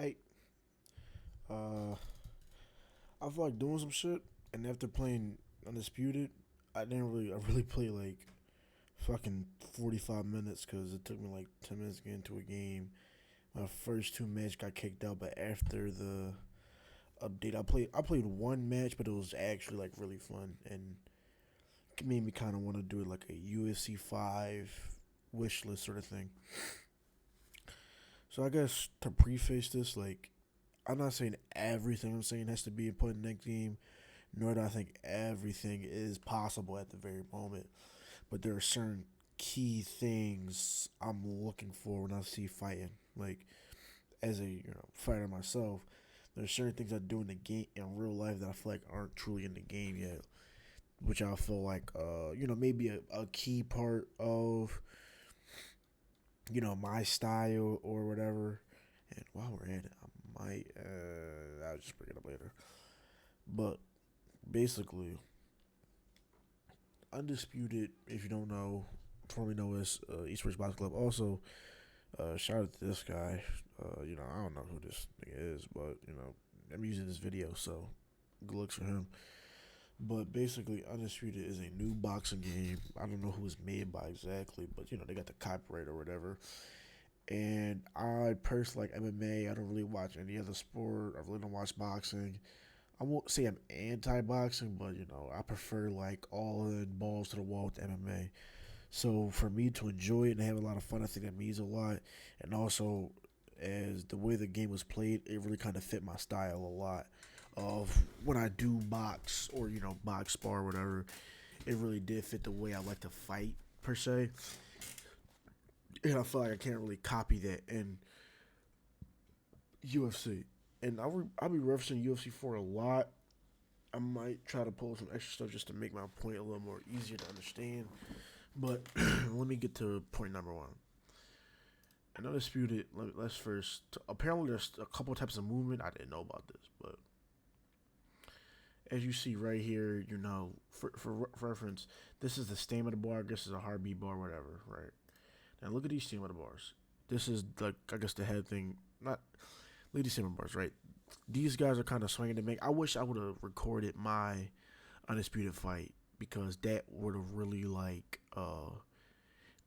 I uh I feel like doing some shit, and after playing Undisputed, I really play like fucking 45 minutes because it took me like 10 minutes to get into a game. My first two matches got kicked out, but after the update, I played one match, but it was actually like really fun and it made me kind of want to do it like a UFC 5 wish list sort of thing. So I guess to preface this, like I'm not saying everything I'm saying has to be put in that game, nor do I think everything is possible at the very moment. But there are certain key things I'm looking for when I see fighting. Like as a fighter myself, there's certain things I do in the game in real life that I feel like aren't truly in the game yet, which I feel like maybe a key part of my style or whatever. And while we're at it, I'll just bring it up later. But basically, Undisputed, if you don't know, formerly known as Esports Box Club. Also, shout out to this guy. I don't know who this nigga is, but I'm using this video, so good looks for him. But basically, Undisputed is a new boxing game. I don't know who it's made by exactly, but they got the copyright or whatever. And I personally like MMA. I don't really watch any other sport. I really don't watch boxing. I won't say I'm anti-boxing, but I prefer like all in balls to the wall with MMA. So for me to enjoy it and have a lot of fun, I think that means a lot. And also, as the way the game was played, it really kind of fit my style a lot. Of when I do box or box spar or whatever, it really did fit the way I like to fight per se. And I feel like I can't really copy that in UFC. And I'll be referencing UFC 4 a lot. I might try to pull some extra stuff just to make my point a little more easier to understand. But let me get to point number one. And Undisputed, let's first. Apparently, there's a couple types of movement. I didn't know about this, but as you see right here, for reference, this is the stamina bar. This is a heartbeat bar, whatever, right? Now look at these stamina bars. This is like I guess the head thing. Not look at these stamina bars, right? These guys are kind of swinging to make. I wish I would have recorded my Undisputed fight because that would have really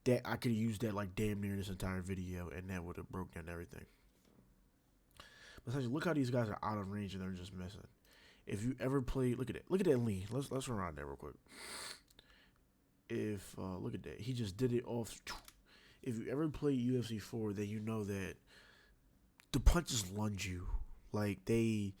that I could have used that like damn near this entire video and that would have broke down everything. But essentially, look how these guys are out of range and they're just missing. If you ever play, look at that lean. Let's run around that real quick. If look at that, he just did it off. If you ever play UFC 4, then you know that the punches lunge you. Like if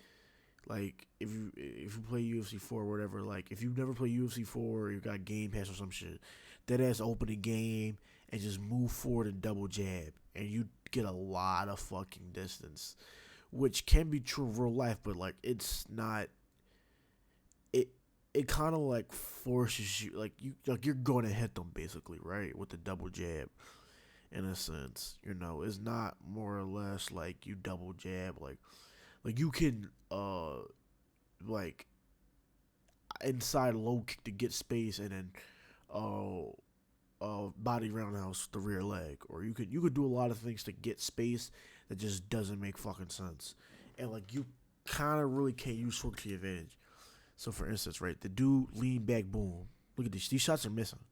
you play UFC 4 or whatever, like if you've never played UFC 4, you got Game Pass or some shit, that ass open the game and just move forward and double jab, and you get a lot of fucking distance, which can be true of real life, but like it's not. It kind of like forces you, like you're going to hit them basically, right, with the double jab. In a sense, it's not more or less like you double jab, like you can like inside low kick to get space and then uh body roundhouse the rear leg, or you could do a lot of things to get space that just doesn't make fucking sense, and like you kind of really can't use sword to your advantage. So for instance, right, the dude lean back, boom. Look at these. These shots are missing.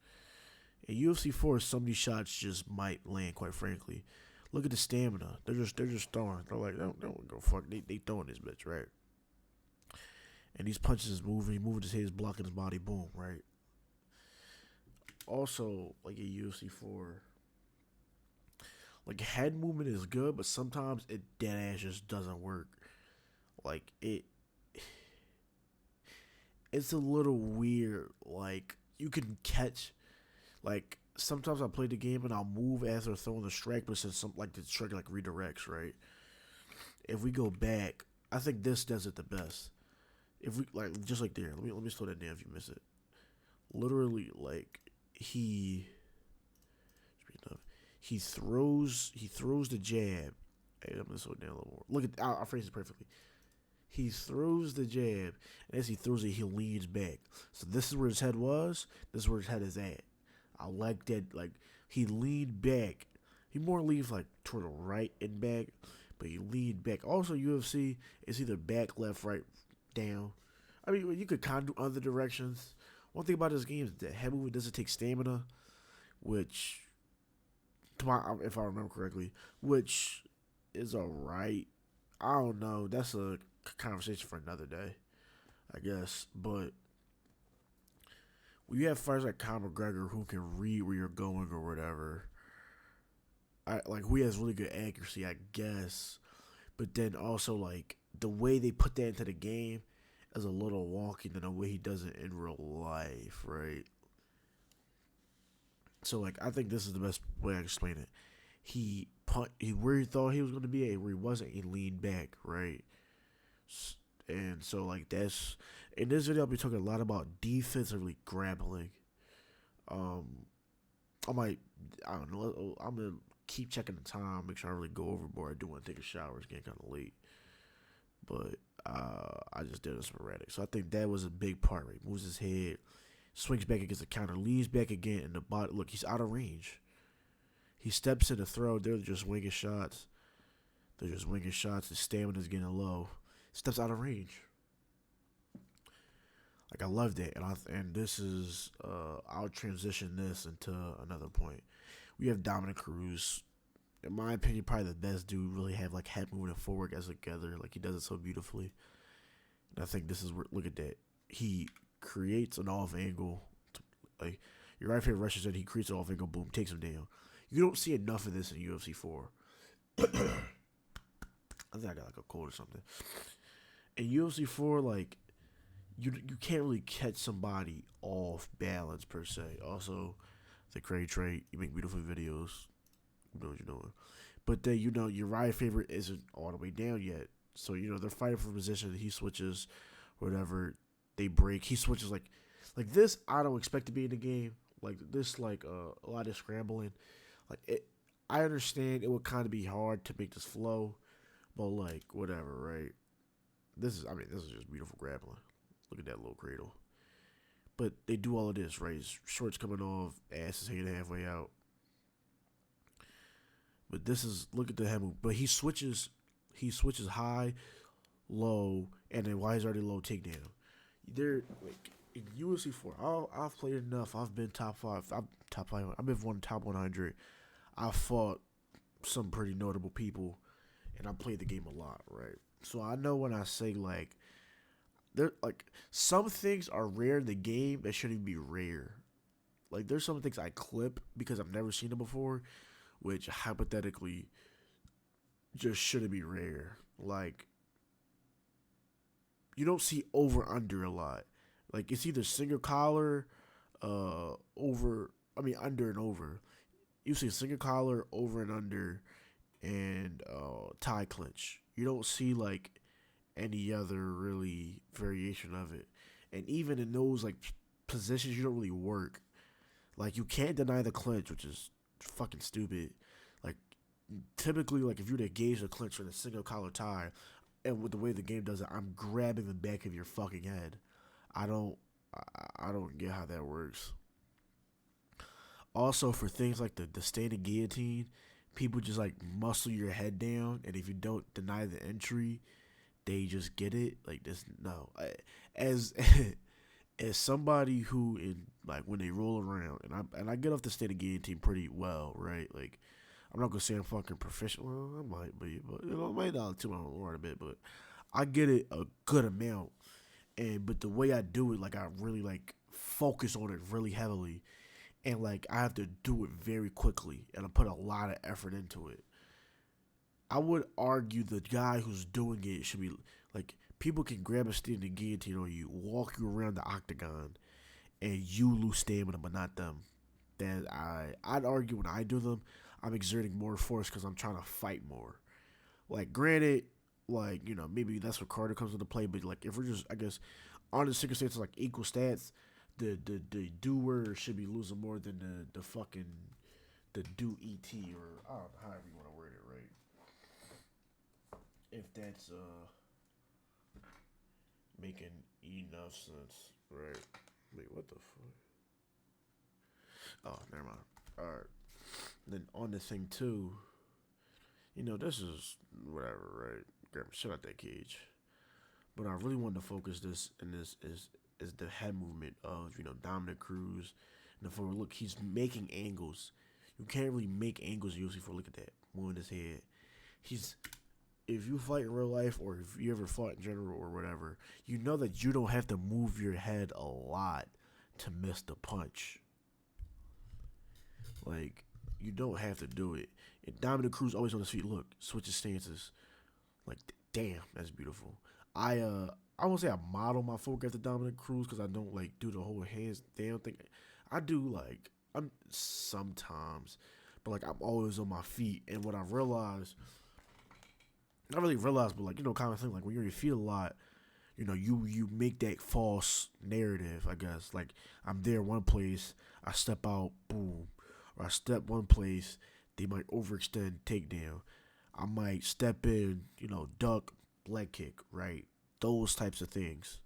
In UFC 4, some of these shots just might land. Quite frankly, look at the stamina. They're just throwing. They're like, don't go fuck. They throwing this bitch, right? And these punches is moving. He moving his head, is blocking his body. Boom, right. Also, like in UFC 4, like head movement is good, but sometimes it dead ass just doesn't work. Like it's a little weird. Like you can catch. Like sometimes I play the game and I'll move as they're throwing the strike, but since some like the strike like redirects, right? If we go back, I think this does it the best. If we like just like there, let me slow that down if you miss it. Literally, like he throws the jab. Hey, I'm gonna slow it down a little more. Look at I'll phrase it perfectly. He throws the jab, and as he throws it, he leans back. So this is where his head was. This is where his head is at. I like that. Like he leaned back. He more leans like toward the right and back, but he leaned back. Also, UFC is either back, left, right, down. I mean, you could kind of do other directions. One thing about this game is that head movement doesn't take stamina, which, if I remember correctly, which is alright. I don't know. That's a conversation for another day, I guess. But when you have fighters like Conor McGregor who can read where you're going or whatever, who has really good accuracy, I guess. But then also like the way they put that into the game is a little wonky than the way he does it in real life, right? So like I think this is the best way I can explain it. Where he thought he was going to be at, where he wasn't, he leaned back, right? And so like that's in this video I'll be talking a lot about defensively grappling. I don't know. I'm gonna keep checking the time, make sure I really go overboard. I do want to take a shower. It's getting kind of late, but I just did it sporadic. So I think that was a big part. Right, moves his head, swings back against the counter, leans back again, and the body. Look, he's out of range. He steps in the throw. They're just winging shots. His stamina's getting low. Steps out of range. Like I love that, and this is I'll transition this into another point. We have Dominic Cruz, in my opinion, probably the best dude. Really have like head moving and forward guys together. Like he does it so beautifully. And I think this is where, look at that. He creates an off angle. Like your right favorite rusher said, he creates an off angle. Boom, takes him down. You don't see enough of this in UFC 4. I think I got like a cold or something. In UFC 4, like you can't really catch somebody off balance per se. Also, the great trait, you make beautiful videos. You know what you're doing. But then your right favorite isn't all the way down yet. So they're fighting for position. He switches, whatever. They break. He switches like this. I don't expect to be in the game. Like this, like a lot of scrambling. Like it, I understand it would kind of be hard to make this flow, but like whatever, right? This is just beautiful grappling. Look at that little cradle. But they do all of this, right? His shorts coming off, ass is hanging halfway out. But look at the head move. But he switches high, low, and then while he's already low, takedown. They're like in UFC 4. I've played enough. I've been top 5. I've been one top 100. I've fought some pretty notable people, and I played the game a lot, right? So I know when I say like, some things are rare in the game that shouldn't be rare. Like there's some things I clip because I've never seen them before, which hypothetically just shouldn't be rare. Like you don't see over under a lot. Like it's either single collar, under and over. You see single collar, over and under, and tie clinch. You don't see like any other really variation of it. And even in those like positions, you don't really work. Like you can't deny the clinch, which is fucking stupid. Like typically, like if you were to gauge the clinch in a single collar tie, and with the way the game does it, I'm grabbing the back of your fucking head. I don't get how that works. Also, for things like the standing guillotine, people just like muscle your head down, and if you don't deny the entry, they just get it. Like this, no. As as somebody who in like when they roll around, and I get off the standing guillotine pretty well, right? Like I'm not gonna say I'm fucking professional. Well, I might be, but I might not too much more a bit, but I get it a good amount. But the way I do it, like I really like focus on it really heavily. And like I have to do it very quickly, and I put a lot of effort into it. I would argue the guy who's doing it should be like people can grab a standing guillotine on you, walk you around the octagon, and you lose stamina, but not them. That I'd argue when I do them, I'm exerting more force because I'm trying to fight more. Like granted, like maybe that's where Carter comes into play, but like if we're just I guess on the circumstances like equal stats. The doer should be losing more than the fucking the do ET or I don't know however you want to word it, right? If that's making enough sense, right? Wait, what the fuck? Oh, never mind. All right. Then on the thing too, This is whatever, right? Grab shit out that cage. But I really wanted to focus this in this is the head movement of Dominic Cruz. And for look, he's making angles. You can't really make angles usually for look at that moving his head. He's if you fight in real life or if you ever fought in general or whatever, you know that you don't have to move your head a lot to miss the punch. Like you don't have to do it. And Dominic Cruz always on his feet. Look, switches stances. Like damn, that's beautiful. I won't say I model my folk after Dominic Cruz because I don't like do the whole hands down thing. I do like I'm sometimes, but like I'm always on my feet. And what I realized, not really realized, but like kind of thing. Like when you're on your feet a lot, you make that false narrative. I guess like I'm there one place, I step out, boom, or I step one place, they might overextend, takedown. I might step in, duck, leg kick, right? Those types of things.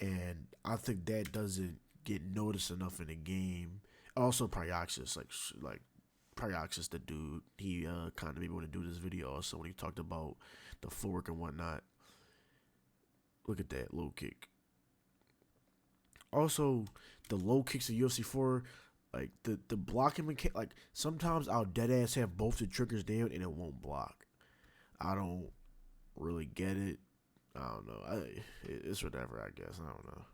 And I think that doesn't get noticed enough in the game. Also, Pryoxis, like Pryoxis, the dude, he kind of made me want to do this video also when he talked about the footwork and whatnot. Look at that low kick. Also, the low kicks in UFC 4, like the blocking mechanic, like sometimes I'll dead ass have both the triggers down and it won't block. I don't really get it. I don't know. It's whatever, I guess. I don't know.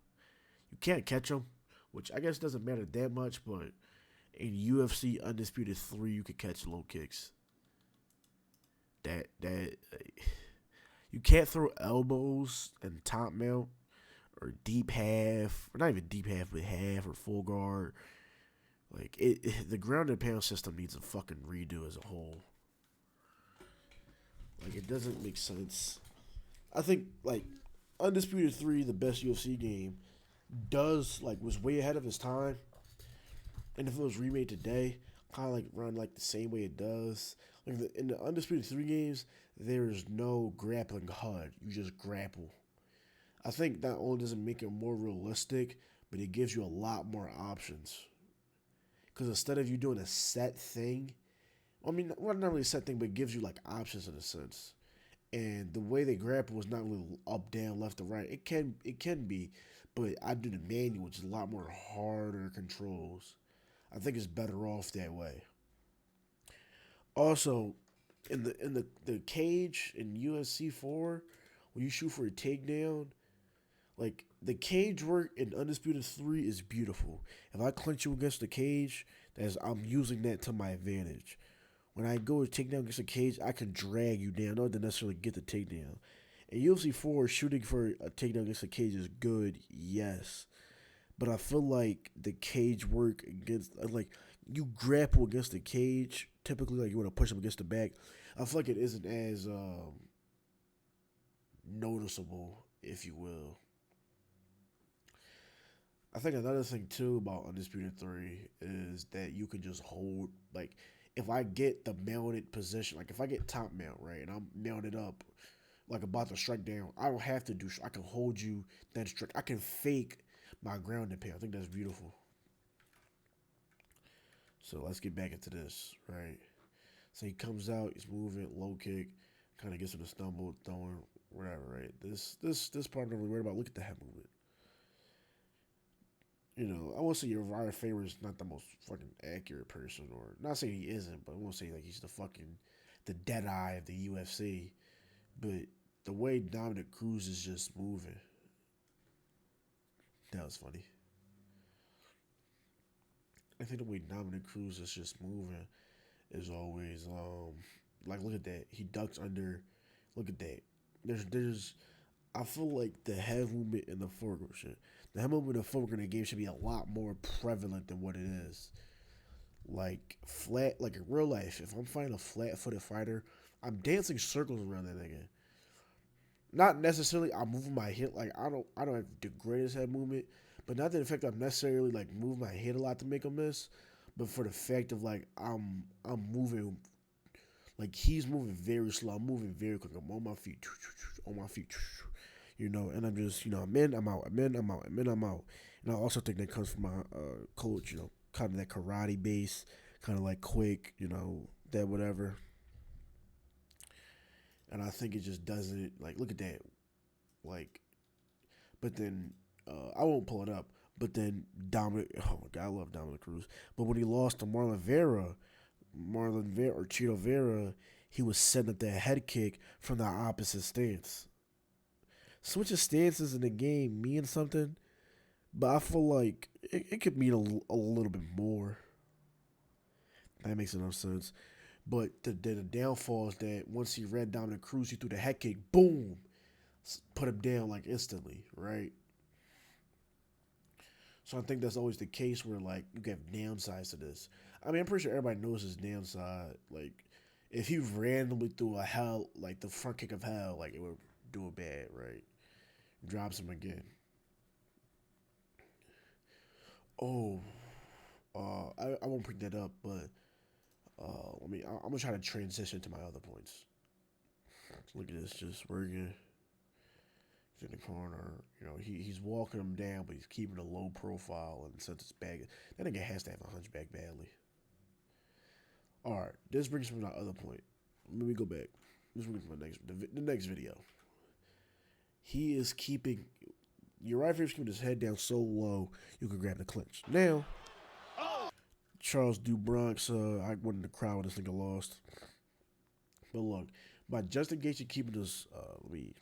You can't catch them, which I guess doesn't matter that much, but in UFC Undisputed 3, you could catch low kicks. That you can't throw elbows and top mount or deep half, or not even deep half, but half or full guard. Like the ground and pound system needs a fucking redo as a whole. Like it doesn't make sense. I think like Undisputed 3, the best UFC game, was way ahead of its time. And if it was remade today, kind of like run like the same way it does. Like in the Undisputed 3 games, there's no grappling HUD. You just grapple. I think not only does it make it more realistic, but it gives you a lot more options. Because instead of you doing a set thing, well, not really a set thing, but it gives you like options in a sense. And the way they grapple is not really up, down, left, or right. It can be, but I do the manual, which is a lot more harder controls. I think it's better off that way. Also, in the cage in UFC 4, when you shoot for a takedown, like the cage work in Undisputed 3 is beautiful. If I clinch you against the cage, I'm using that to my advantage. When I go to take down against a cage, I can drag you down. I don't necessarily get the takedown. In UFC 4, shooting for a takedown against a cage is good, yes. But I feel like the cage work against, like, you grapple against the cage, typically, like, you want to push them against the back. I feel like it isn't as noticeable, if you will. I think another thing, too, about Undisputed 3 is that you can just hold, like, if I get the mounted position, like if I get top mount, right, and I'm mounted up, like about to strike down, I don't have to I can hold you, then strike. I can fake my ground and pound. I think that's beautiful. So let's get back into this, right? So he comes out, he's moving, low kick, kind of gets him to stumble, throwing, whatever, right? This part I'm not really worried about. Look at the head movement. I won't say Uriah Faber is not the most fucking accurate person, or not saying he isn't, but I won't say like he's the dead eye of the UFC. But the way Dominic Cruz is just moving, that was funny. I think the way Dominic Cruz is just moving is always like look at that. He ducks under. Look at that. There's I feel like the head movement and the forward shit. The head movement and the forward in the game should be a lot more prevalent than what it is. Like flat, like in real life, if I'm fighting a flat-footed fighter, I'm dancing circles around that nigga. Not necessarily I'm moving my hip, like I don't have the greatest head movement, but not the effect I'm necessarily like moving my head a lot to make a miss, but for the fact of like I'm moving, like he's moving very slow, I'm moving very quick, I'm on my feet, and I'm just, I'm in, I'm out, I'm in, I'm out, I'm in, I'm out. And I also think that comes from my coach, kind of that karate base, kind of like quick, that, whatever. And I think it just doesn't, like, look at that. Like, but then, I won't pull it up. But then Dominic, oh my God, I love Dominic Cruz. But when he lost to Marlon Vera or Cheeto Vera, he was setting up that head kick from the opposite stance. Switching stances in the game means something, but I feel like it could mean a little bit more. That makes enough sense. But the downfall is that once he read Dominic Cruz, he threw the head kick, boom, put him down like instantly, right? So I think that's always the case where like you have downsides to this. I mean, I'm pretty sure everybody knows his downside. Like, if he randomly threw a hell, like the front kick of hell, like it would do it bad, right? Drops him again. Oh, I won't bring that up, but I'm gonna try to transition to my other points. Look at this, just working. He's in the corner. You know, he's walking him down, but he's keeping a low profile and sets his back. That nigga has to have a hunchback badly. All right, this brings me to my other point. Let me go back. This brings me to the next video. He is keeping your right finger's keeping his head down so low you can grab the clinch. Now, Charles DuBronx, I went in the crowd when this nigga lost. But look, by Justin Gaethje keeping this, let me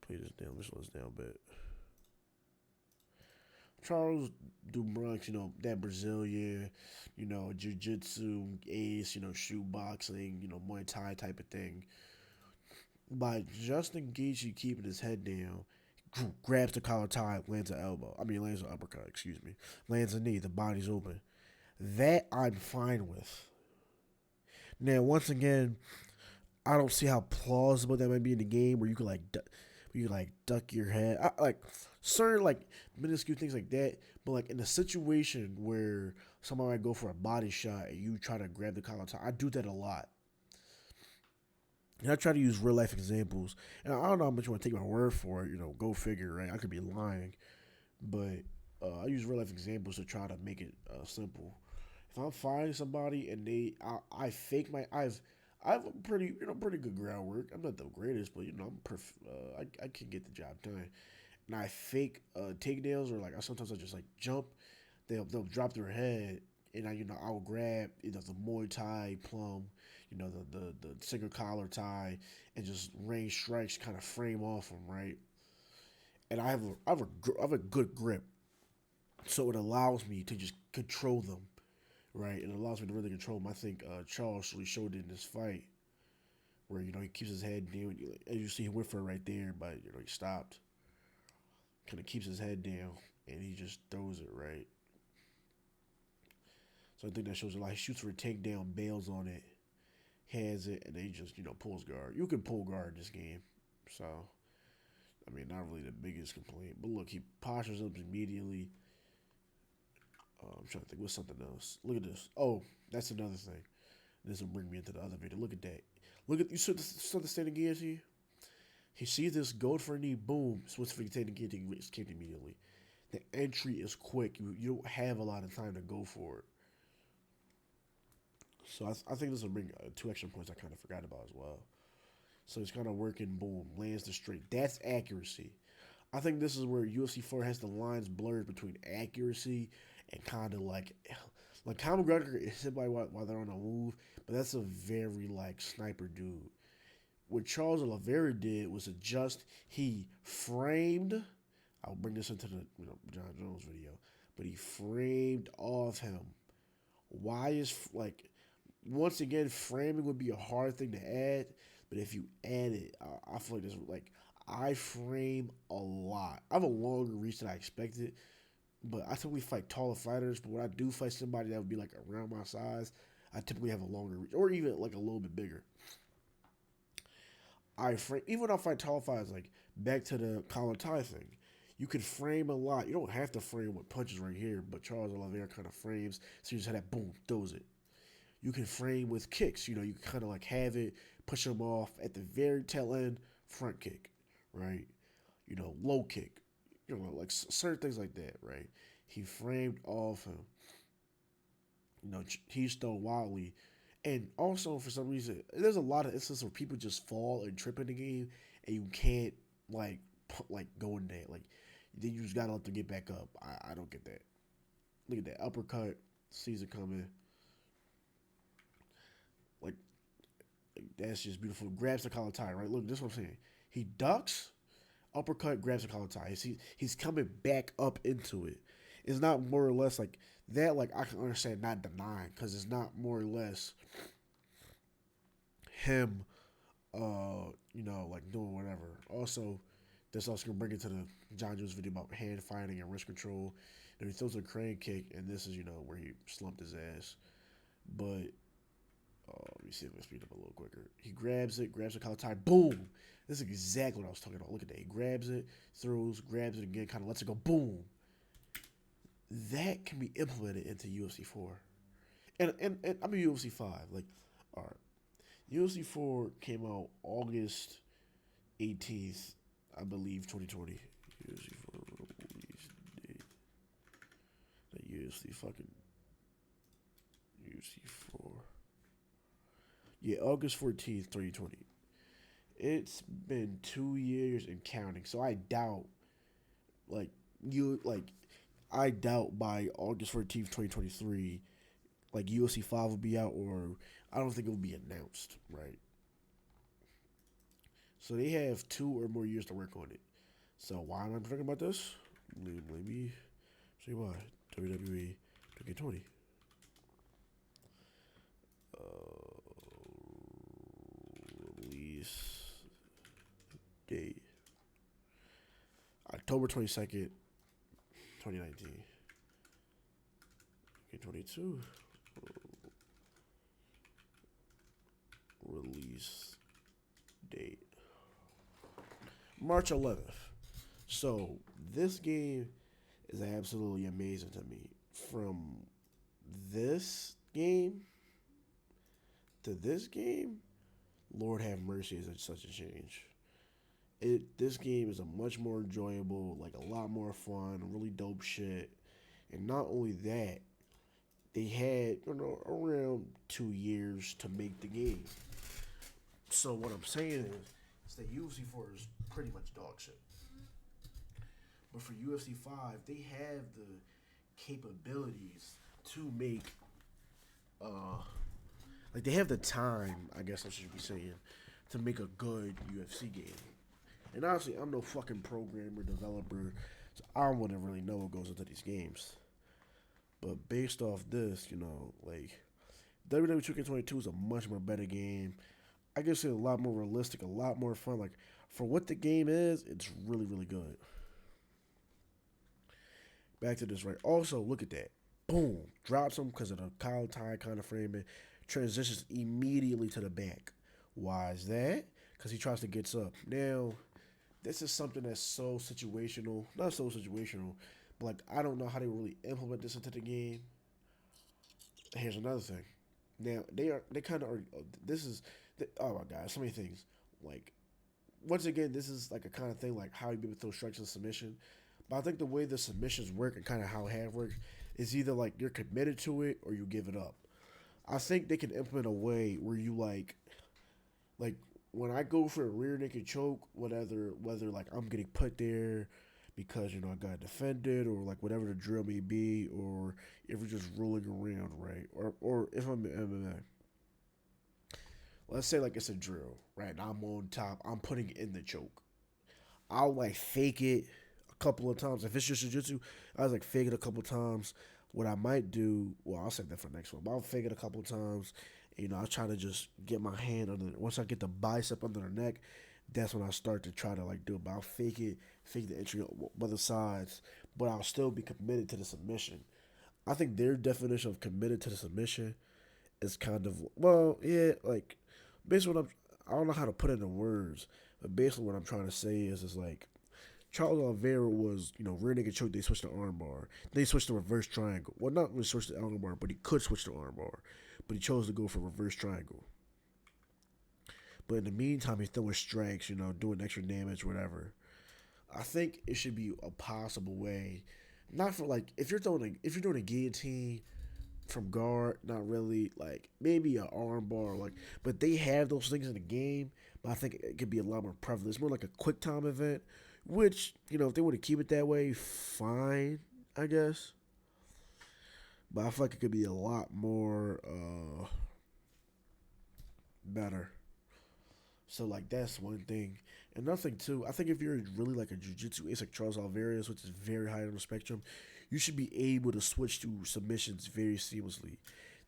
play this down. Let's slow this down a bit. Charles DuBronx, you know, that Brazilian, you know, jiu-jitsu, ace, you know, shoe boxing, you know, Muay Thai type of thing. By Justin Gaethje keeping his head down, grabs the collar tie, lands an lands an uppercut, excuse me. Lands a knee, the body's open. That I'm fine with. Now, once again, I don't see how plausible that might be in the game where you could duck your head. Like certain like minuscule things like that, but like in a situation where somebody might go for a body shot and you try to grab the collar tie, I do that a lot. And I try to use real life examples. And I don't know how much you want to take my word for it. You know, go figure, right? I could be lying, but I use real life examples to try to make it simple. If I'm fighting somebody and I fake I have a pretty good groundwork. I'm not the greatest, but you know, I can get the job done. And I fake takedowns or like sometimes I just like jump. They'll drop their head, and I'll grab the Muay Thai plum, the single collar tie, and just range strikes, kind of frame off them, right. And I have a good grip, so it allows me to just control them, right. It allows me to really control them. I think Charles really showed it in this fight, where he keeps his head down. As you see, he went for it right there, but he stopped. Kind of keeps his head down, and he just throws it right. So I think that shows a lot. He shoots for a takedown, bails on it, has it, and then he just pulls guard. You can pull guard in this game, so I mean, not really the biggest complaint. But look, he postures up immediately. I'm trying to think what's something else. Look at this. Oh, that's another thing. This will bring me into the other video. Look at that. You saw the standing guillotine? He sees this, goes for a knee, boom, switch for the standing guillotine, escaped immediately. The entry is quick. You don't have a lot of time to go for it. So I think this will bring 2 extra points I kind of forgot about as well. So he's kind of working, boom, lands the straight. That's accuracy. I think this is where UFC 4 has the lines blurred between accuracy and kind of like Conor McGregor is hit by while they're on a move, but that's a very like sniper dude. What Charles Oliveira did was adjust. He framed. I'll bring this into the John Jones video, but he framed off him. Why is once again framing would be a hard thing to add, but if you add it, I feel like this I frame a lot. I have a longer reach than I expected, but I typically fight taller fighters. But when I do fight somebody that would be like around my size, I typically have a longer reach, or even like a little bit bigger. Even when I fight tall fighters, like back to the collar tie thing, you can frame a lot. You don't have to frame with punches right here, but Charles Oliveira kind of frames, so you just have that boom, throws it. You can frame with kicks. You can kind of like have it, push them off at the very tail end, front kick, right? Low kick, like certain things like that, right? He framed off him. He's thrown wildly, And also, for some reason, there's a lot of instances where people just fall and trip in the game, and you can't like go in there. Like then you just gotta let them get back up. I don't get that. Look at that uppercut, sees it coming. Like, that's just beautiful. Grabs the collar tie, right? Look, this is what I'm saying. He ducks, uppercut, grabs the collar tie. He's coming back up into it. It's not more or less like that. Like I can understand not denying because it's not more or less him, like doing whatever. Also, this also gonna bring it to the John Jones video about hand fighting and wrist control. And he throws a crane kick, and this is where he slumped his ass. But let me see if I can speed up a little quicker. He grabs the collar tie, boom. This is exactly what I was talking about. Look at that. He grabs it, throws, grabs it again, kind of lets it go, boom. That can be implemented into UFC 4. And I mean UFC 5. Like, all right. UFC 4 came out August 18th, I believe, 2020. UFC 4 release date. The UFC 4. Yeah, August 14th, 2020. It's been 2 years and counting. So I doubt, like, I doubt by August 14th, 2023, like, UFC 5 will be out, or I don't think it will be announced, right? So they have 2 or more years to work on it. So why am I talking about this? Let me see why. WWE 2K20. Release date. October 22nd, 2019. 22. Release date. March 11th. So this game is absolutely amazing to me. From this game to this game, Lord have mercy, is such a change. This game is a much more enjoyable, like a lot more fun, really dope shit. And not only that, they had around 2 years to make the game. So what I'm saying is that UFC 4 is pretty much dog shit. But for UFC 5, they have the capabilities to make, like they have the time, I guess I should be saying, to make a good UFC game. And honestly, I'm no fucking programmer, developer, so I wouldn't really know what goes into these games. But based off this, like WWE 2K22 is a much more better game. I guess it's a lot more realistic, a lot more fun. Like for what the game is, it's really, really good. Back to this, right? Also, look at that. Boom. Drops him because of the collar tie kind of framing. Transitions immediately to the back. Why is that? Because he tries to get up. Now, this is something that's so situational. Not so situational, but like I don't know how they really implement this into the game. Here's another thing. Now they kind of are. This is oh my god, so many things. Like once again, this is like a kind of thing like how you be able to throw strikes and submission. But I think the way the submissions work and kind of how hand works is either like you're committed to it or you give it up. I think they can implement a way where you like when I go for a rear naked choke, whether like I'm getting put there because I got defended or like whatever the drill may be, or if we're just rolling around, right? Or if I'm in MMA. Let's say like it's a drill, right? And I'm on top, I'm putting in the choke. I'll like fake it a couple of times. If it's just jiu-jitsu, I was like fake it a couple of times. What I might do, well, I'll save that for the next one. But I'll fake it a couple of times. I'll try to just get my hand under. Once I get the bicep under the neck, that's when I start to try to like do it. But I'll fake the entry on both sides. But I'll still be committed to the submission. I think their definition of committed to the submission is kind of like basically I don't know how to put it into words, but basically what I'm trying to say is like Charles Oliveira was, rear naked choke, they switched to armbar. They switched to reverse triangle. Well, not really switched to armbar, but he could switch to armbar. But he chose to go for reverse triangle. But in the meantime, he's throwing strikes, doing extra damage, whatever. I think it should be a possible way, not for like if you're doing a guillotine from guard, not really. Like maybe an arm bar, like, but they have those things in the game. But I think it could be a lot more prevalent. It's more like a quick time event, which if they were to keep it that way, fine, I guess. But I feel like it could be a lot more better. So like that's one thing. Another thing too, I think if you're really like a jiu-jitsu ace like Charles Alvarez, which is very high on the spectrum, you should be able to switch to submissions very seamlessly.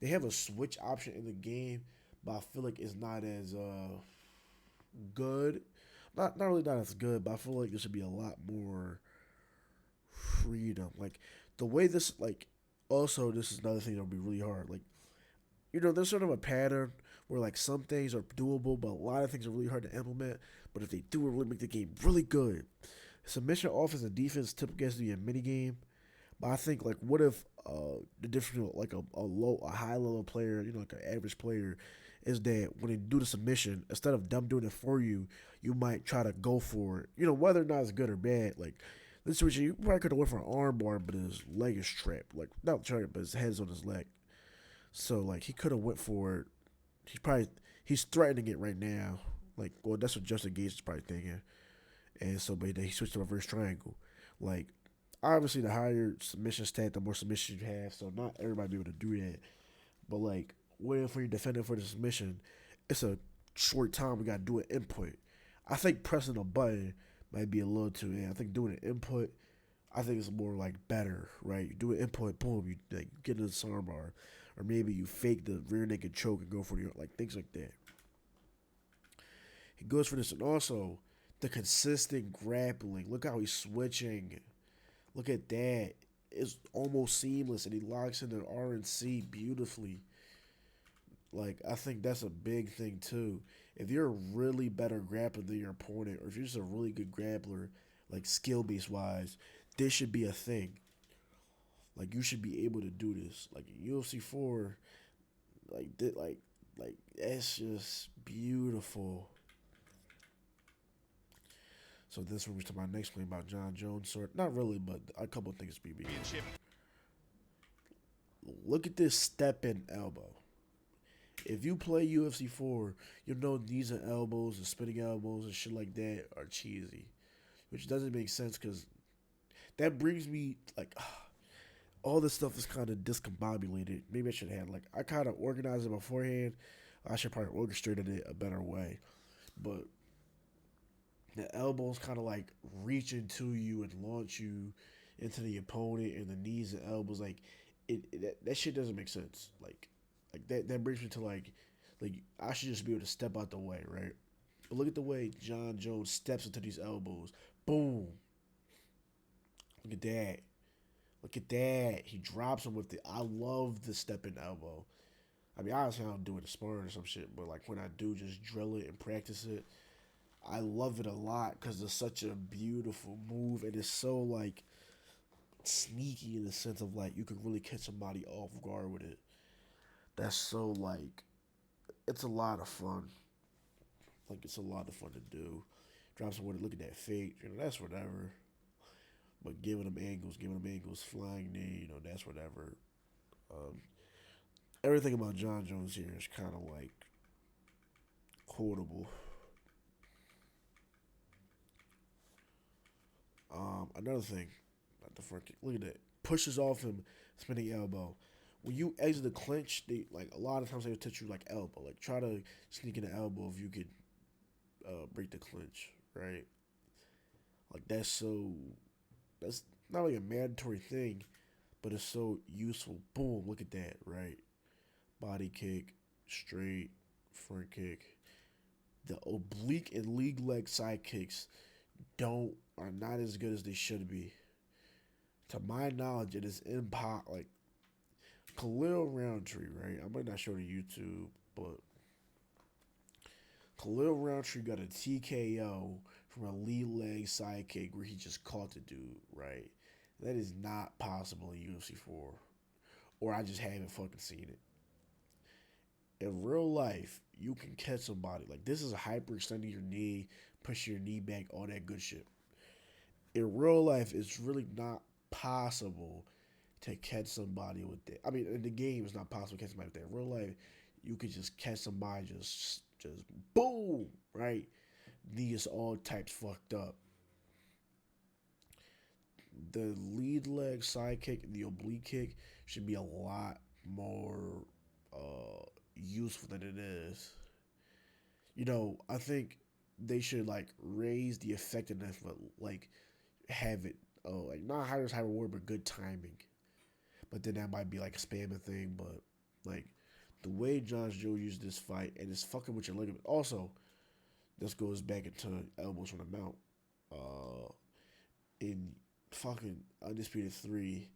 They have a switch option in the game, but I feel like it's not as good. Not really not as good, but I feel like there should be a lot more freedom. Like the way this like also this is another thing that'll be really hard. Like there's sort of a pattern where like some things are doable, but a lot of things are really hard to implement. But if they do it, really make the game really good. Submission offense and defense typically has to be a mini game. But I think like what if the difference like a high level player, like an average player, is that when they do the submission, instead of them doing it for you, you might try to go for it. Whether or not it's good or bad. Like this situation, you probably could have went for an arm bar, but his leg is trapped. Like not trapped, but his head's on his leg. So like he could have went for it. He's threatening it right now. Like, well, that's what Justin Gates is probably thinking. And so, but then he switched to reverse triangle. Like, obviously, the higher submission stat, the more submissions you have. So not everybody be able to do that. But like, what if when you're defending for the submission, it's a short time we gotta do an input. I think pressing a button might be a little too. I think doing an input, I think it's more like better, right? You do an input, boom, you like get in the arm bar, or maybe you fake the rear naked choke and go for the like things like that. He goes for this, and also the consistent grappling. Look how he's switching. Look at that. It's almost seamless, and he locks in the RNC beautifully. Like, I think that's a big thing, too. If you're a really better grappler than your opponent, or if you're just a really good grappler, like skill-based wise, this should be a thing. Like, you should be able to do this. Like, in UFC 4, like, that's just beautiful. So this brings me to my next point about John Jones. Sort not really, but a couple of things. BB. Look at this step in elbow. If you play UFC 4, you know knees and elbows and spinning elbows and shit like that are cheesy, which doesn't make sense because that brings me like all this stuff is kind of discombobulated. Maybe I should have I kind of organized it beforehand. I should probably orchestrated it a better way, but the elbows kind of like reach into you and launch you into the opponent, and the knees and elbows that shit doesn't make sense. Like that brings me to like I should just be able to step out the way, right? But look at the way John Jones steps into these elbows. Boom. Look at that. Look at that. He drops him with it. I love the step in elbow. I mean, obviously I don't do it in sparring or some shit, but like when I do just drill it and practice it, I love it a lot because it's such a beautiful move, and it's so like sneaky in the sense of like you can really catch somebody off guard with it. That's so like it's a lot of fun. Like it's a lot of fun to do. Drop someone, look at that fake, that's whatever. But giving them angles, flying knee, that's whatever. Um, Everything about John Jones here is kind of like quotable. Another thing, not the front kick. Look at that. Pushes off him, spinning elbow. When you exit the clinch, they like a lot of times they will touch you like elbow. Like try to sneak in the elbow if you could break the clinch, right? Like that's not like a mandatory thing, but it's so useful. Boom, look at that, right? Body kick, straight, front kick. The oblique and league leg side kicks are not as good as they should be. To my knowledge, it is impossible. Like Khalil Roundtree, right? I might not show the YouTube, but Khalil Roundtree got a TKO from a lead leg sidekick where he just caught the dude, right? That is not possible in UFC 4. Or I just haven't fucking seen it. In real life, you can catch somebody. Like, this is a hyperextending your knee, pushing your knee back, all that good shit. In real life, it's really not possible to catch somebody with that. I mean, in the game, it's not possible to catch somebody with that. In real life, you could just catch somebody, just boom, right? Knee is all types fucked up. The lead leg side kick and the oblique kick should be a lot more useful than it is. I think they should like raise the effectiveness, but like have it, like not high reward, but good timing. But then that might be like a spamming thing. But like the way Josh Joe used this fight and it's fucking with your ligament. Also, this goes back into elbows from the mount. In fucking Undisputed 3,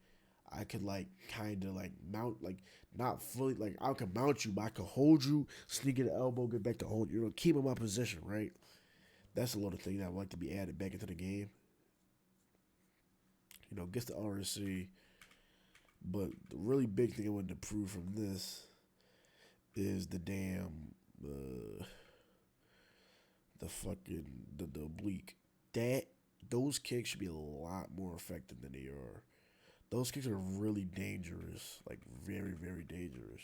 I could like kind of like mount, like not fully, like I could mount you, but I could hold you, sneak in the elbow, get back to hold you, keep in my position, right? That's a little thing that I would like to be added back into the game. Gets the RSC, but the really big thing I wanted to prove from this is the damn the fucking the oblique. That those kicks should be a lot more effective than they are. Those kicks are really dangerous, like very, very dangerous.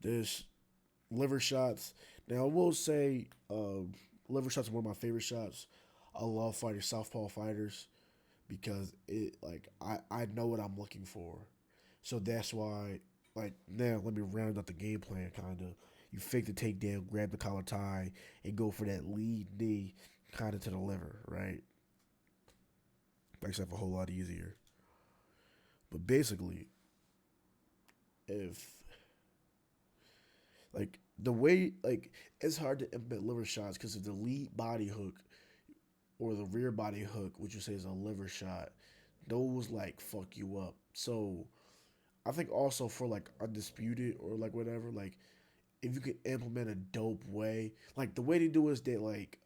There's liver shots. Now I will say, liver shots are one of my favorite shots. I love fighting southpaw fighters because it like I know what I'm looking for, so that's why. Like now, let me round up the game plan. Kind of, you fake the takedown, grab the collar tie, and go for that lead knee, kind of to the liver, right? Makes life a whole lot easier. But basically, if like the way like it's hard to implement liver shots because if the lead body hook or the rear body hook, which you say is a liver shot, those like fuck you up. So I think also for like undisputed or like whatever, like if you could implement a dope way, like the way they do is that like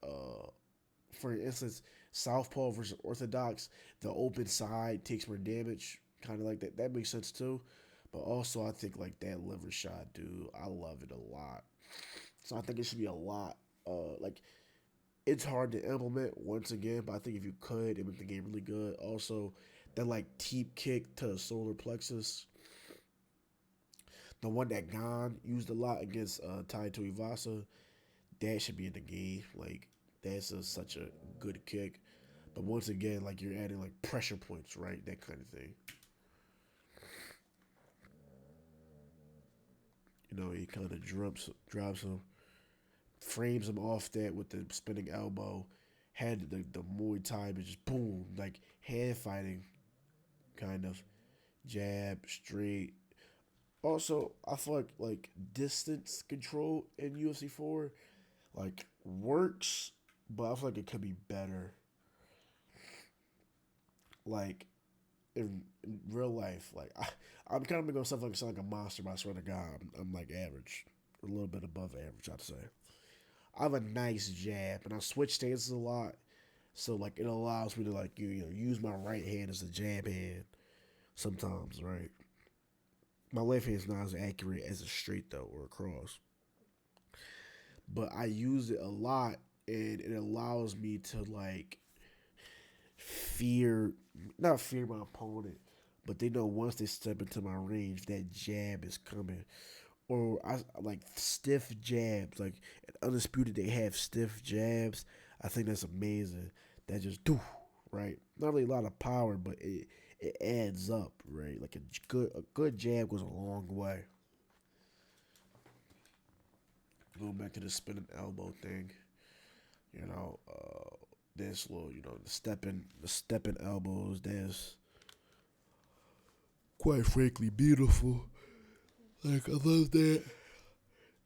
for instance, southpaw versus orthodox, the open side takes more damage, kind of like that. That makes sense too. But also, I think like that liver shot, dude, I love it a lot. So I think it should be a lot. Like it's hard to implement once again, but I think if you could, it would make the game really good. Also, that like teep kick to the solar plexus, the one that Gon used a lot against Tai Tuivasa, that should be in the game. Like such a good kick. But once again, like you're adding like pressure points, right? That kind of thing. He kind of drops him, frames him off that with the spinning elbow, had the Muay Thai, but just boom, like hand fighting, kind of jab straight. Also, I feel like distance control in UFC 4 like works, but I feel like it could be better. Like in real life, like I'm kind of making myself like sound like a monster, but I swear to God, I'm like average, a little bit above average, I'd say. I have a nice jab, and I switch stances a lot, so like it allows me to like use my right hand as a jab hand sometimes, right? My left hand is not as accurate as a straight though or a cross, but I use it a lot, and it allows me to like fear, not fear my opponent, but they know once they step into my range, that jab is coming. Or I like stiff jabs. Like at Undisputed, they have stiff jabs. I think that's amazing. That just do right. Not really a lot of power, but it adds up, right? Like a good jab goes a long way. Going back to the spinning elbow thing, you know, this little, the stepping elbows. That's quite frankly beautiful. Like I love that.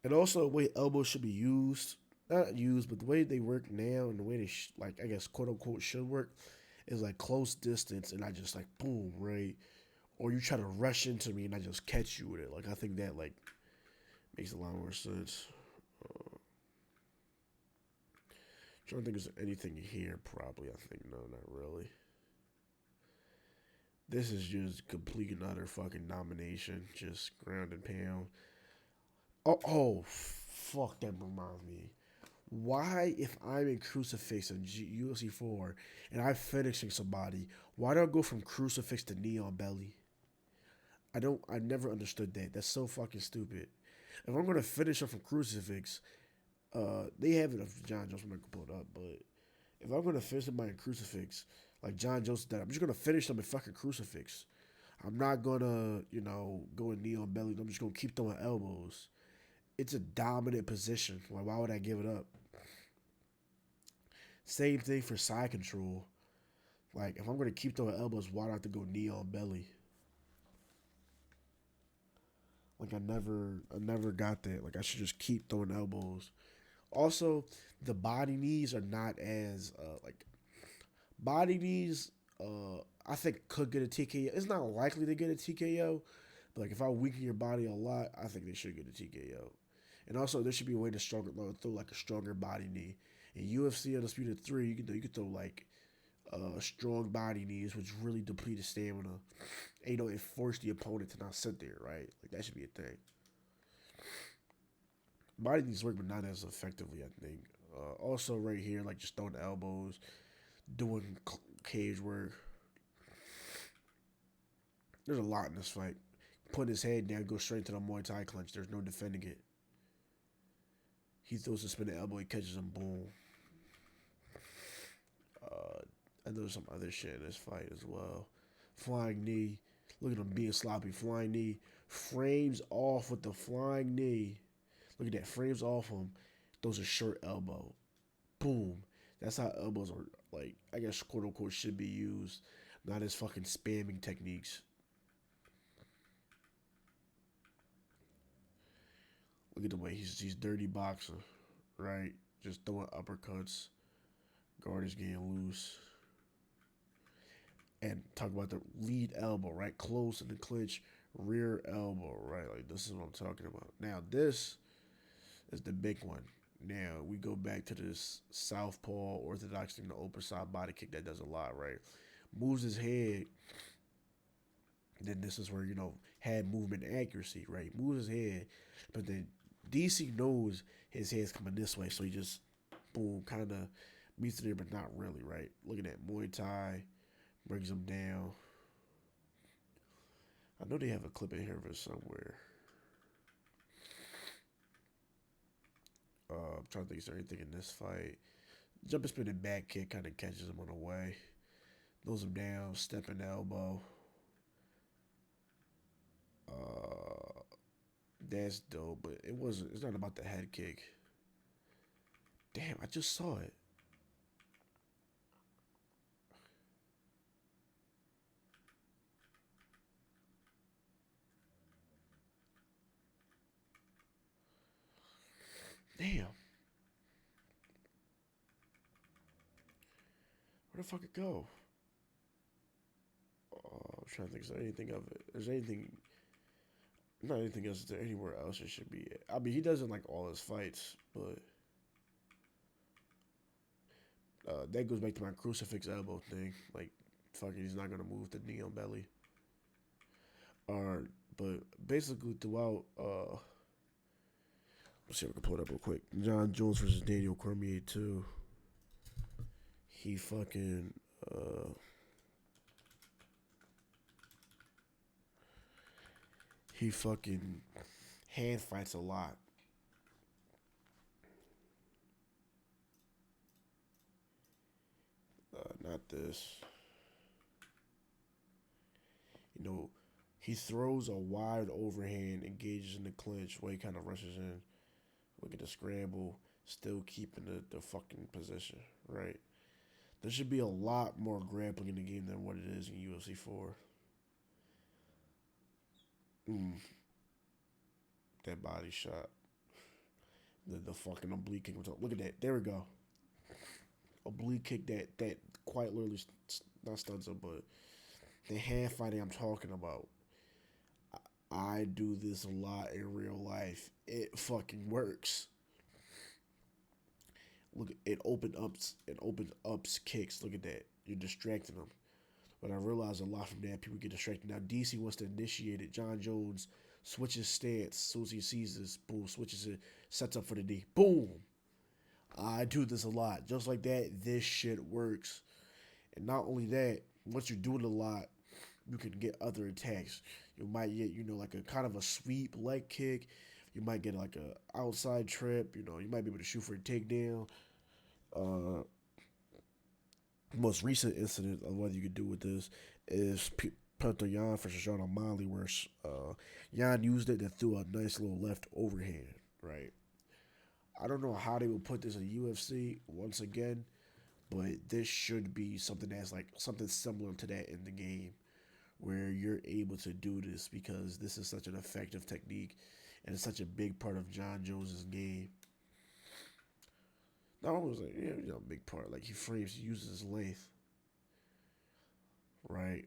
And also the way elbows should be used, not used, but the way they work now and the way they like I guess quote unquote should work is like close distance and I just like boom right, or you try to rush into me and I just catch you with it. Like I think that like makes a lot more sense. Trying to think is anything here probably. I think no, not really. This is just complete and utter fucking domination, just ground and pound. Oh, fuck! That reminds me. Why, if I'm in crucifix in UFC 4 and I'm finishing somebody, why do I go from crucifix to knee on belly? I never understood that. That's so fucking stupid. If I'm gonna finish her from crucifix, they have it of John Jones. I'm not gonna pull it up, but if I'm gonna finish somebody in crucifix, like John Jones did, I'm just gonna finish them in fucking crucifix. I'm not gonna, go in knee on belly. I'm just gonna keep throwing elbows. It's a dominant position. Like, why would I give it up? Same thing for side control. Like, if I'm gonna keep throwing elbows, why do I have to go knee on belly? Like, I never got that. Like, I should just keep throwing elbows. Also, the body knees are not as like body knees. I think could get a TKO. It's not likely to get a TKO, but like if I weaken your body a lot, I think they should get a TKO. And also, there should be a way to throw like a stronger body knee. In UFC Undisputed 3, you can throw like strong body knees, which really deplete the stamina. And, it force the opponent to not sit there, right? Like that should be a thing. Body knees work, but not as effectively, I think. Also, right here, like just throwing elbows, doing cage work. There's a lot in this fight. Putting his head down, go straight to the Muay Thai clinch. There's no defending it. He throws a spinning elbow, he catches him, boom. And there's some other shit in this fight as well. Flying knee. Look at him being sloppy. Flying knee. Frames off with the flying knee. Look at that. Frames off him. Those are short elbow. Boom. That's how elbows are, like, I guess, quote unquote, should be used. Not as fucking spamming techniques. Look at the way he's dirty boxer, right? Just throwing uppercuts. Guard is getting loose. And talk about the lead elbow, right? Close in the clinch, rear elbow, right? Like, this is what I'm talking about. Now, this is the big one. Now, we go back to this southpaw orthodox thing, the open side body kick that does a lot, right? Moves his head. Then this is where, head movement accuracy, right? Moves his head. But then DC knows his head's coming this way, so he just, boom, kind of meets it there, but not really, right? Look at that. Muay Thai. Brings him down. I know they have a clip in here for somewhere. I'm trying to think, is there anything in this fight? Jumping spinning back kick kind of catches him on the way. Throws him down, stepping elbow. That's dope, but it's not about the head kick. Damn, I just saw it. Damn. Where the fuck it go? I'm trying to think. Is there anything of it? Is there anything? Not anything else. Is there anywhere else it should be? I mean, he doesn't like all his fights, but that goes back to my crucifix elbow thing. Like, fucking, he's not gonna move the knee on belly. But basically throughout, let's see if I can pull it up real quick. John Jones versus Daniel Cormier 2. He fucking he fucking hand fights a lot. Not this. He throws a wide overhand, engages in the clinch, where he kind of rushes in. Look at the scramble, still keeping the fucking position, right? There should be a lot more grappling in the game than what it is in UFC 4. That body shot. The fucking oblique kick. Look at that. There we go. Oblique kick that quite literally not stuns him, but the hand fighting I'm talking about. I do this a lot in real life. It fucking works. Look, it opens up kicks. Look at that. You're distracting them. But I realize a lot from that. People get distracted. Now DC wants to initiate it. John Jones switches stance. As soon as he sees this, boom, switches it, sets up for the knee. Boom. I do this a lot. Just like that, this shit works. And not only that, once you're doing a lot, you can get other attacks. You might get, like a kind of a sweep leg kick. You might get like a outside trip. You might be able to shoot for a takedown. Uh, Most recent incident of what you could do with this is Punter Yan versus Sean O'Malley, where Yan used it and threw a nice little left overhand. Right. I don't know how they will put this in UFC once again, but this should be something that's like something similar to that in the game, where you're able to do this because this is such an effective technique and it's such a big part of John Jones's game. Not almost like big part. Like he uses his length, right?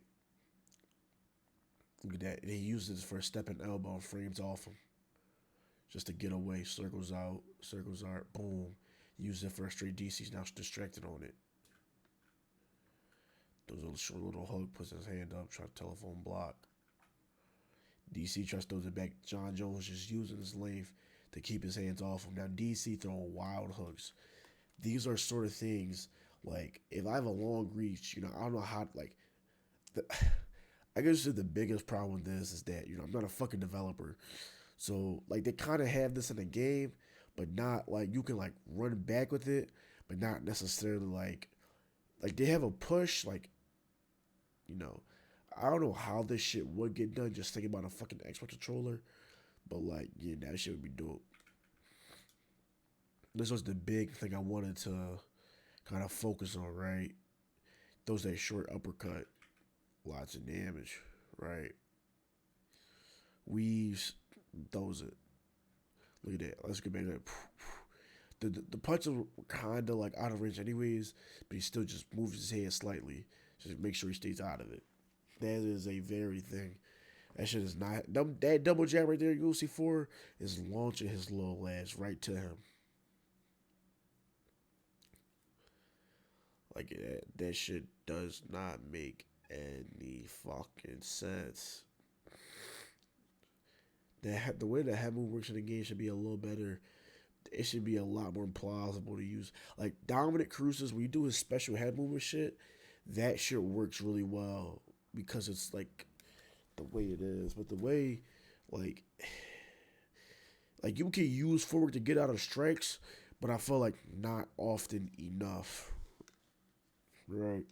Look at that. And he uses it for a stepping elbow and frames off him just to get away. Circles out, boom. Use it for a straight DC. He's now distracted on it. Those little short little hook, puts his hand up, try to telephone block. DC tries to throw it back. John Jones just using his length to keep his hands off him. Now DC throwing wild hooks. These are sort of things like if I have a long reach, I don't know how I guess the biggest problem with this is that I'm not a fucking developer, so like they kind of have this in the game, but not like you can like run back with it, but not necessarily like they have a push you know I don't know how this shit would get done. Just thinking about a fucking Xbox controller, but like yeah, that shit would be dope. This was the big thing I wanted to kind of focus on, right? Those that short uppercut, lots of damage, right? Weaves, throws it. Look at that. Let's get back to that. The punches were kind of like out of range, anyways, but he still just moves his head slightly, just to make sure he stays out of it. That is a very thing. That shit is not that double jab right there. UFC 4 is launching his little ass right to him. Like that shit does not make any fucking sense. The way the head move works in the game should be a little better. It should be a lot more plausible to use. Like Dominic Cruz's, when you do his special head movement shit, that shit works really well because it's like the way it is. But the way, like, like you can use forward to get out of strikes, but I feel like not often enough. Right.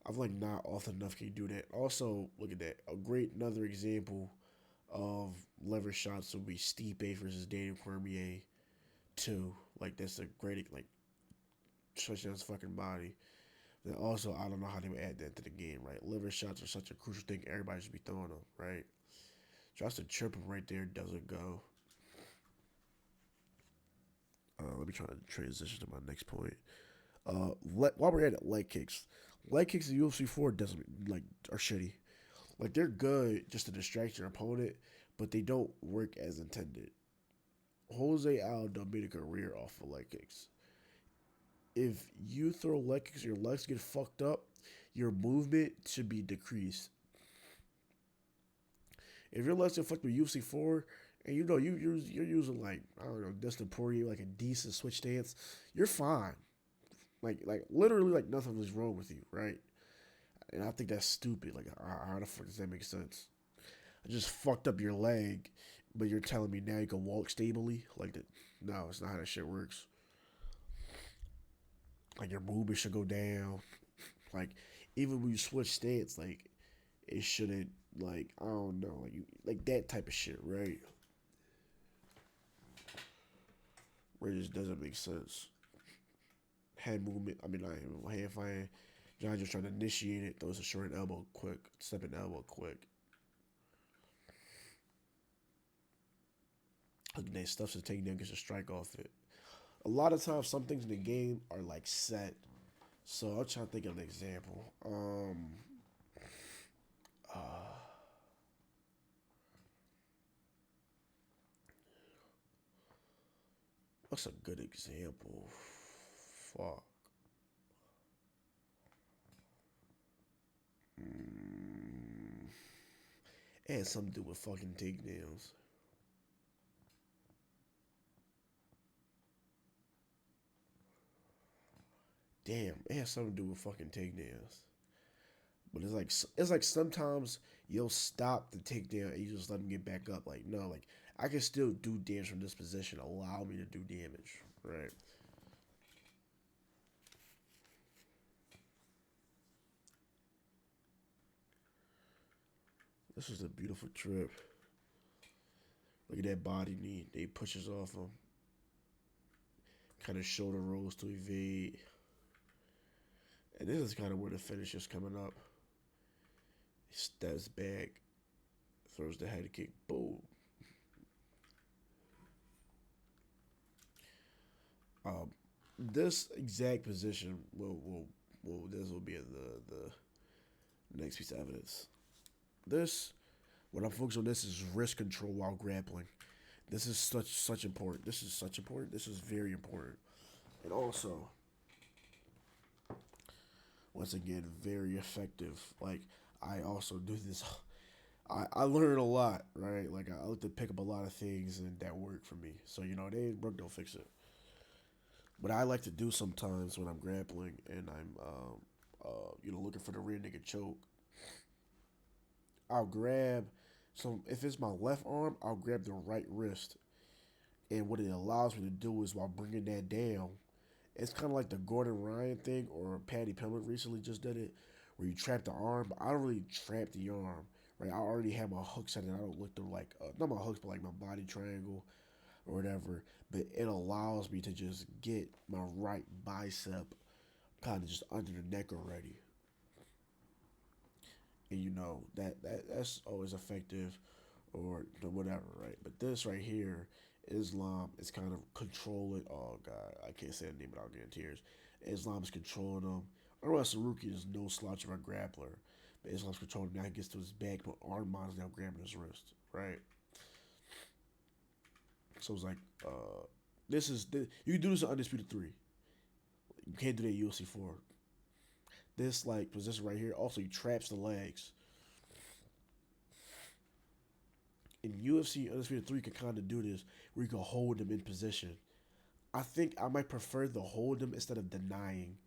I feel like not often enough can you do that. Also, look at that. Another example of lever shots would be Stipe versus Daniel Cormier 2. Like that's a great like stretching his fucking body. Then also I don't know how they would add that to the game, right? Liver shots are such a crucial thing. Everybody should be throwing them, right? Tries to trip him right there, doesn't go. Let me try to transition to my next point. While we're at it, leg kicks in UFC 4 doesn't like are shitty. Like they're good just to distract your opponent, but they don't work as intended. Jose Aldo made a career off of leg kicks. If you throw leg kicks, your legs get fucked up. Your movement should be decreased. If your legs get fucked with UFC 4, and you're using like I don't know Dustin Poirier like a decent switch stance, you're fine. Like literally like nothing was wrong with you, right? And I think that's stupid. Like how the fuck does that make sense? I just fucked up your leg, but you're telling me now you can walk stably? Like that? No, it's not how that shit works. Like your movement should go down. Like even when you switch stance, like it shouldn't like I don't know like you like that type of shit, right? Where it just doesn't make sense. Hand movement. I mean, not even hand fighting. John just trying to initiate it. Throws a short elbow quick, stepping elbow quick. Like that stuff's a takedown, gets a strike off it. A lot of times, some things in the game are like set. So I'm trying to think of an example. Uh, what's a good example? Fuck. Mm, it had something to do with fucking takedowns. Damn, it has something to do with fucking takedowns. But it's like sometimes you'll stop the takedown and you just let him get back up. Like no, like I can still do damage from this position. Allow me to do damage, right? This is a beautiful trip. Look at that body knee. They pushes off him. Kind of shoulder rolls to evade. And this is kind of where the finish is coming up. He steps back, throws the head kick, boom. Um, this exact position will this will be the next piece of evidence. This what I'm focused on this is wrist control while grappling. This is such important. This is such important. This is very important. And also, once again, very effective. Like I also do this. I learn a lot, right? Like I like to pick up a lot of things and that work for me. So it ain't broke, don't fix it. What I like to do sometimes when I'm grappling and I'm looking for the rear naked choke, I'll grab. So if it's my left arm, I'll grab the right wrist, and what it allows me to do is while bringing that down, it's kind of like the Gordon Ryan thing or Patty Pimblett recently just did it, where you trap the arm. But I don't really trap the arm, right? I already have my hooks set, and I don't look through like not my hooks, but like my body triangle or whatever. But it allows me to just get my right bicep kind of just under the neck already, and that's always effective, or whatever, right? But this right here, Islam is kind of controlling. Oh God, I can't say the name without getting tears. Islam is controlling him. Otherwise, Saruki is no slouch of a grappler, but Islam's controlling him. Now he gets to his back, but Arman is now grabbing his wrist, right? So it's like, you can do this in Undisputed 3. You can't do that in UFC 4. This like position right here also he traps the legs. In UFC Undisputed 3 you can kind of do this where you can hold them in position. I think I might prefer to hold them instead of denying.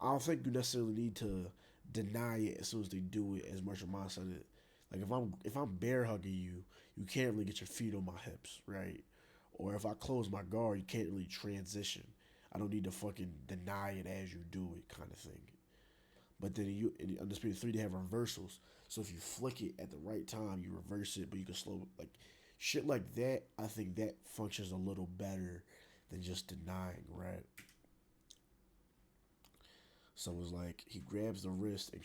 I don't think you necessarily need to deny it as soon as they do it, as Marshall Mott said it. Like if I'm bear hugging you, you can't really get your feet on my hips, right? Or if I close my guard, you can't really transition. I don't need to fucking deny it as you do it, kind of thing. But then in Undisputed 3, they have reversals. So if you flick it at the right time, you reverse it, but you can slow like shit like that. I think that functions a little better than just denying, right? So it's like he grabs the wrist and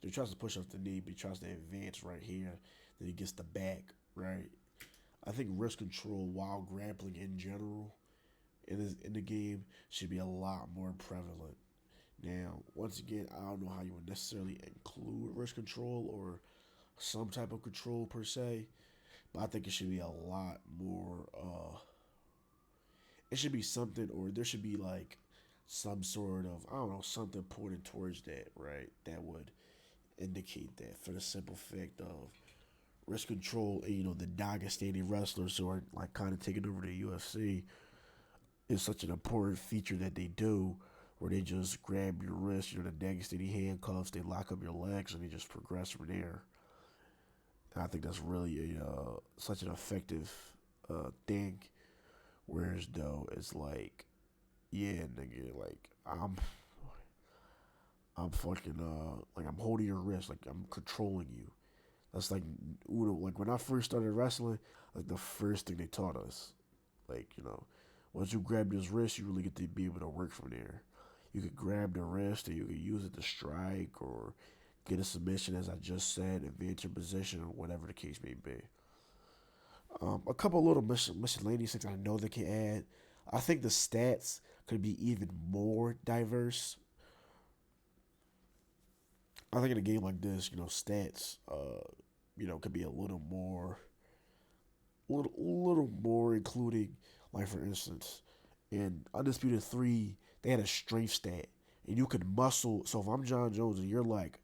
he tries to push off the knee, but he tries to advance right here. Then he gets the back, right? I think wrist control while grappling in general in the game should be a lot more prevalent. Now, once again, I don't know how you would necessarily include wrist control or some type of control per se, but I think it should be a lot more. It should be something, or there should be like some sort of I don't know something pointed towards that, right? That would indicate that for the simple fact of wrist control. And, the Dagestani wrestlers who are like kind of taking over the UFC is such an important feature that they do, where they just grab your wrist, the Dagestani handcuffs, they lock up your legs, and they just progress from there. And I think that's really such an effective thing. Whereas though it's like, yeah, nigga, like I'm fucking like I'm holding your wrist, like I'm controlling you. That's like Uno. Like when I first started wrestling, like the first thing they taught us, like once you grab this wrist, you really get to be able to work from there. You could grab the wrist, and you could use it to strike or get a submission, as I just said, advance your position, or whatever the case may be. A couple little miscellaneous things I know they can add. I think the stats could be even more diverse. I think in a game like this, stats, could be a little more including, like for instance, in Undisputed 3, they had a strength stat, and you could muscle. So if I'm John Jones and you're like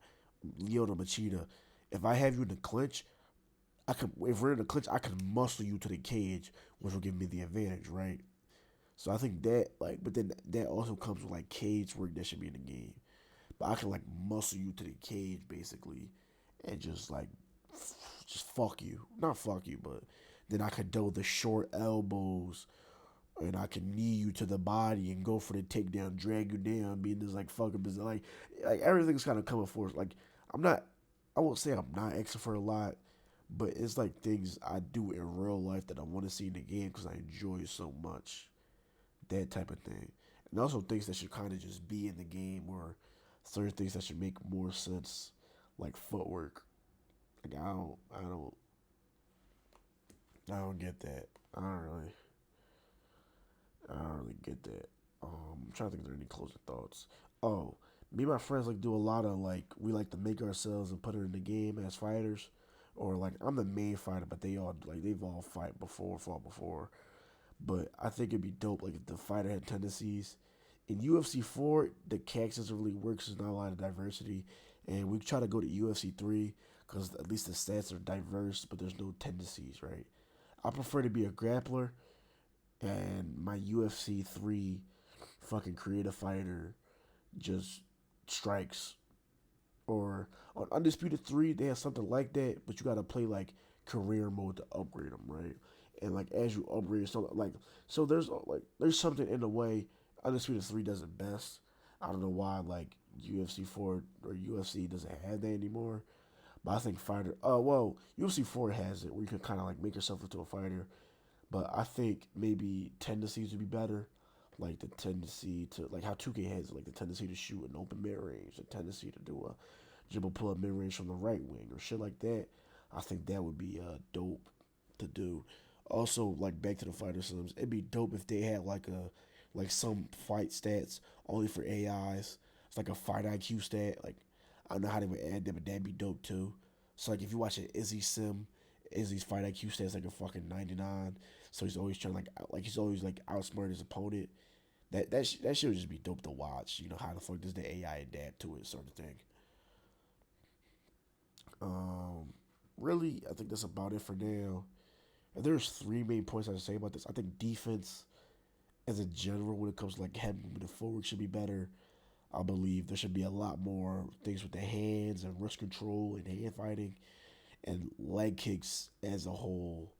Lyoto Machida, if I have you in the clinch, if we're in the clinch, I can muscle you to the cage, which will give me the advantage, right? So I think that like, but then that also comes with like cage work that should be in the game. But I can like muscle you to the cage basically, and just like just fuck you, not fuck you, but then I could do the short elbows, and I can knee you to the body and go for the takedown, drag you down, being this like fucking business. Like everything's kind of coming forth. Like I'm not, I won't say I'm not extra for a lot, but it's like things I do in real life that I want to see in the game because I enjoy it so much. That type of thing, and also things that should kind of just be in the game, or certain things that should make more sense, like footwork. Like I don't get that. I don't really, I don't really get that. I'm trying to think if there are any closing thoughts. Oh, me and my friends like do a lot of like we like to make ourselves and put it in the game as fighters, or like I'm the main fighter, but they've all fought before. But I think it'd be dope like if the fighter had tendencies. In UFC 4, the cast doesn't really work. There's not a lot of diversity, and we try to go to UFC 3 because at least the stats are diverse, but there's no tendencies, right? I prefer to be a grappler, and my UFC 3 fucking creative fighter just strikes. Or on Undisputed 3, they have something like that, but you gotta play like career mode to upgrade them, right? And like as you upgrade, so there's something in the way Undisputed 3 does it best. I don't know why like UFC 4 or UFC doesn't have that anymore. But I think UFC 4 has it where you can kind of like make yourself into a fighter. But I think maybe tendencies would be better. Like the tendency to, like how 2K has, like the tendency to shoot an open mid range, the tendency to do a dribble pull up mid range from the right wing or shit like that. I think that would be dope to do. Also, like back to the fighter sims, it'd be dope if they had like some fight stats only for AIs. It's like a fight IQ stat. Like I don't know how they would add that, but that'd be dope too. So like if you watch an Izzy sim, Izzy's fight IQ stats like a fucking 99. So he's always trying like he's always like outsmart his opponent. That shit would just be dope to watch. You know how the fuck does the AI adapt to it, sort of thing. Um, really, I think that's about it for now. And there's three main points I would say about this. I think defense, as a general, when it comes to like having the forward, should be better. I believe there should be a lot more things with the hands and wrist control and hand fighting and leg kicks as a whole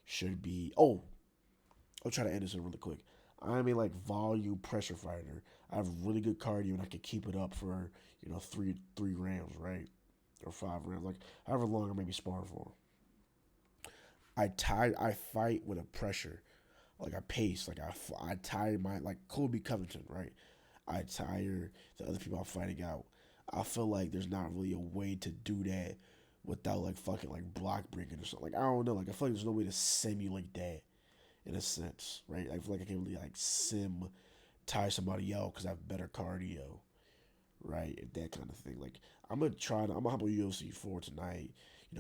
should be. Oh, I'll try to end this in really quick. I'm a like volume pressure fighter. I have really good cardio and I can keep it up for three rounds, right, or 5 rounds, like however long I may be sparring for. I fight with a pressure, like I pace, like I tire my like Kobe Covington, right? I tire the other people I'm fighting out. I feel like there's not really a way to do that without like fucking like block breaking or something. Like I don't know, like I feel like there's no way to simulate that in a sense, right? I feel like I can really like tire somebody out because I have better cardio, right? And that kind of thing. Like I'm gonna hop on UFC 4 tonight.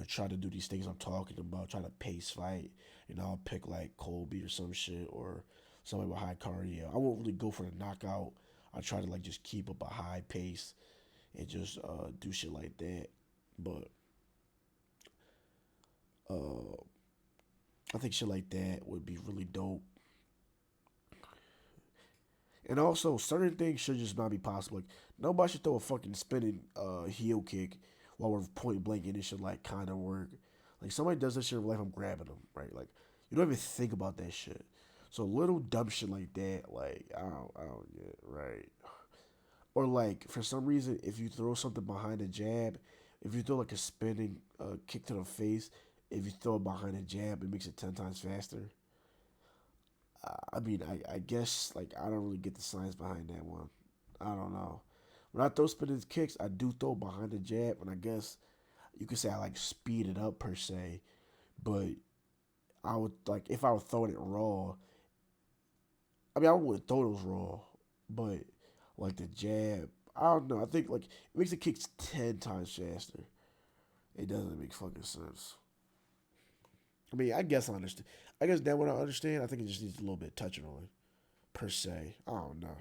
Try to do these things I'm talking about. Try to pace fight. I'll pick like Colby or some shit or somebody with high cardio. I won't really go for the knockout. I try to like just keep up a high pace and just do shit like that. But uh, I think shit like that would be really dope. And also, certain things should just not be possible. Like nobody should throw a fucking spinning heel kick while we're point blank and it should like kind of work. Like somebody does that shit in real life, I'm grabbing them, right? Like you don't even think about that shit. So little dumb shit like that, like I don't get right. Or like for some reason, if you throw something behind a jab, if you throw like a spinning kick to the face, if you throw it behind a jab, it makes it 10 times faster. I mean, I guess like I don't really get the science behind that one. I don't know. When I throw spinning kicks, I do throw behind the jab, and I guess you could say I like speed it up per se. But I would like if I were throwing it raw. I mean, I wouldn't throw those raw, but like the jab, I don't know. I think like it makes the kicks 10 times faster. It doesn't make fucking sense. I mean, I guess I understand. I guess that what I understand. I think it just needs a little bit of touching on per se. I don't know.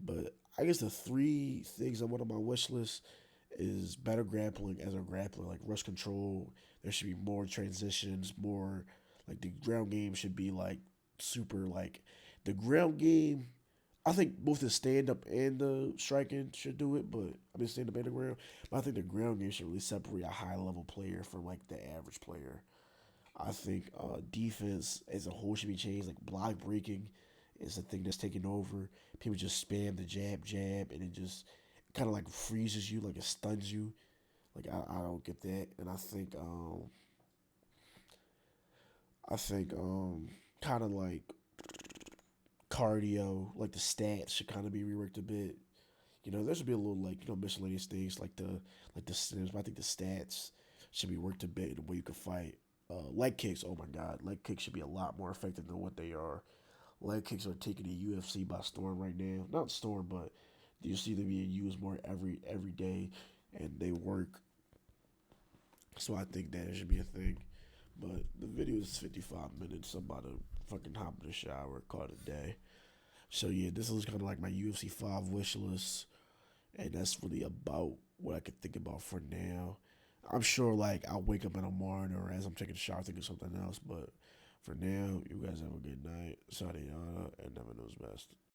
But I guess the three things on one of my wish lists is better grappling as a grappler, like rush control. There should be more transitions, more Like the ground game should be like super like the ground game. I think both the stand up and the striking should do it, but I mean stand up and the ground. But I think the ground game should really separate a high level player from like the average player. I think defense as a whole should be changed. Like block breaking is the thing that's taking over. People just spam the jab, jab, and it just kind of like freezes you, like it stuns you. Like I don't get that, and I think kind of like cardio, like the stats should kind of be reworked a bit. There should be a little like miscellaneous things like the stats. I think the stats should be worked a bit in the way you can fight. Leg kicks, oh my god, leg kicks should be a lot more effective than what they are. Leg kicks are taking the UFC by storm right now. Not storm, but you see them being used more every day, and they work. So I think that it should be a thing. But the video is 55 minutes. I'm about to fucking hop in the shower, call it a day. So yeah, this is kind of like my UFC 5 wish list, and that's really about what I could think about for now. I'm sure like I'll wake up in the morning or as I'm taking a shower think of something else, but for now, you guys have a good night. Sayonara, and never knows best.